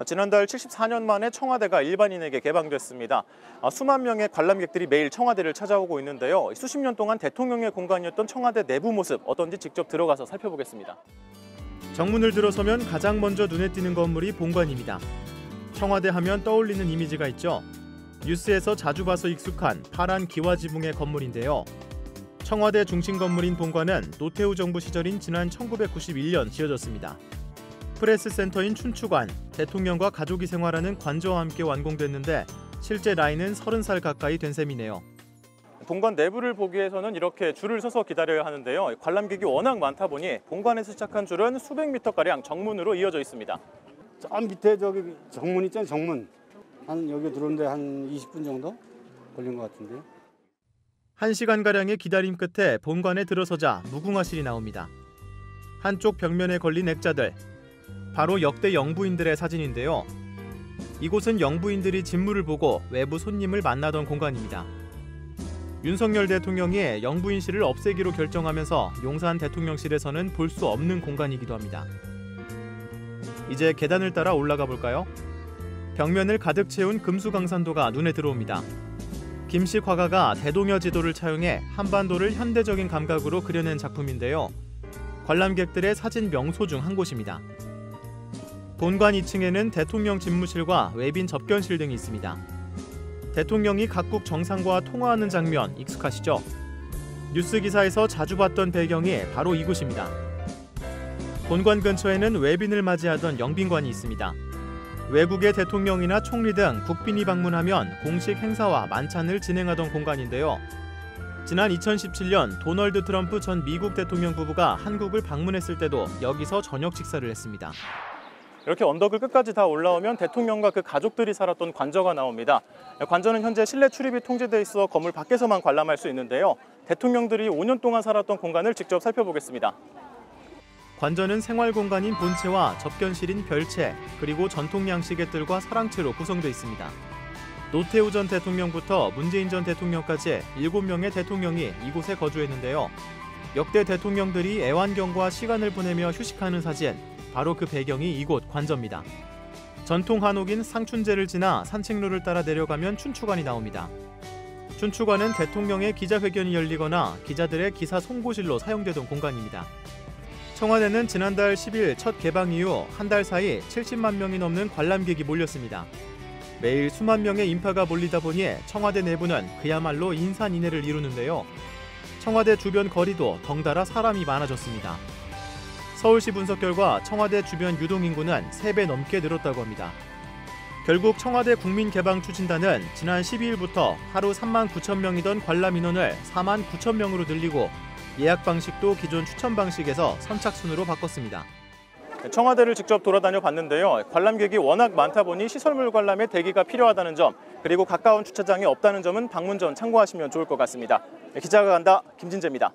지난달 74년 만에 청와대가 일반인에게 개방됐습니다. 수만 명의 관람객들이 매일 청와대를 찾아오고 있는데요. 수십 년 동안 대통령의 공간이었던 청와대 내부 모습 어떤지 직접 들어가서 살펴보겠습니다. 정문을 들어서면 가장 먼저 눈에 띄는 건물이 본관입니다. 청와대 하면 떠올리는 이미지가 있죠. 뉴스에서 자주 봐서 익숙한 파란 기와지붕의 건물인데요. 청와대 중심 건물인 본관은 노태우 정부 시절인 지난 1991년 지어졌습니다. 프레스센터인 춘추관, 대통령과 가족이 생활하는 관저와 함께 완공됐는데 실제 나이는 30살 가까이 된 셈이네요. 본관 내부를 보기 위해서는 이렇게 줄을 서서 기다려야 하는데요. 관람객이 워낙 많다 보니 본관에서 시작한 줄은 수백 미터가량 정문으로 이어져 있습니다. 저 밑에 저기 정문 있잖아요, 정문. 한 여기 들어오는데 한 20분 정도 걸린 것 같은데요. 1시간가량의 기다림 끝에 본관에 들어서자 무궁화실이 나옵니다. 한쪽 벽면에 걸린 액자들, 바로 역대 영부인들의 사진인데요. 이곳은 영부인들이 진물을 보고 외부 손님을 만나던 공간입니다. 윤석열 대통령이 영부인실을 없애기로 결정하면서 용산 대통령실에서는 볼 수 없는 공간이기도 합니다. 이제 계단을 따라 올라가 볼까요? 벽면을 가득 채운 금수강산도가 눈에 들어옵니다. 김식 화가가 대동여 지도를 차용해 한반도를 현대적인 감각으로 그려낸 작품인데요. 관람객들의 사진 명소 중 한 곳입니다. 본관 2층에는 대통령 집무실과 외빈 접견실 등이 있습니다. 대통령이 각국 정상과 통화하는 장면 익숙하시죠? 뉴스 기사에서 자주 봤던 배경이 바로 이곳입니다. 본관 근처에는 외빈을 맞이하던 영빈관이 있습니다. 외국의 대통령이나 총리 등 국빈이 방문하면 공식 행사와 만찬을 진행하던 공간인데요. 지난 2017년 도널드 트럼프 전 미국 대통령 부부가 한국을 방문했을 때도 여기서 저녁 식사를 했습니다. 이렇게 언덕을 끝까지 다 올라오면 대통령과 그 가족들이 살았던 관저가 나옵니다. 관저는 현재 실내 출입이 통제돼 있어 건물 밖에서만 관람할 수 있는데요. 대통령들이 5년 동안 살았던 공간을 직접 살펴보겠습니다. 관저는 생활 공간인 본체와 접견실인 별채, 그리고 전통 양식의 뜰과 사랑채로 구성돼 있습니다. 노태우 전 대통령부터 문재인 전 대통령까지 7명의 대통령이 이곳에 거주했는데요. 역대 대통령들이 애완견과 시간을 보내며 휴식하는 사진, 바로 그 배경이 이곳 관저입니다. 전통 한옥인 상춘제를 지나 산책로를 따라 내려가면 춘추관이 나옵니다. 춘추관은 대통령의 기자회견이 열리거나 기자들의 기사 송고실로 사용되던 공간입니다. 청와대는 지난달 10일 첫 개방 이후 한 달 사이 70만 명이 넘는 관람객이 몰렸습니다. 매일 수만 명의 인파가 몰리다 보니 청와대 내부는 그야말로 인산인해를 이루는데요. 청와대 주변 거리도 덩달아 사람이 많아졌습니다. 서울시 분석 결과 청와대 주변 유동인구는 3배 넘게 늘었다고 합니다. 결국 청와대 국민개방추진단은 지난 12일부터 하루 3만 9천 명이던 관람 인원을 4만 9천 명으로 늘리고 예약 방식도 기존 추천 방식에서 선착순으로 바꿨습니다. 청와대를 직접 돌아다녀 봤는데요. 관람객이 워낙 많다 보니 시설물 관람에 대기가 필요하다는 점, 그리고 가까운 주차장이 없다는 점은 방문 전 참고하시면 좋을 것 같습니다. 기자가 간다, 김진재입니다.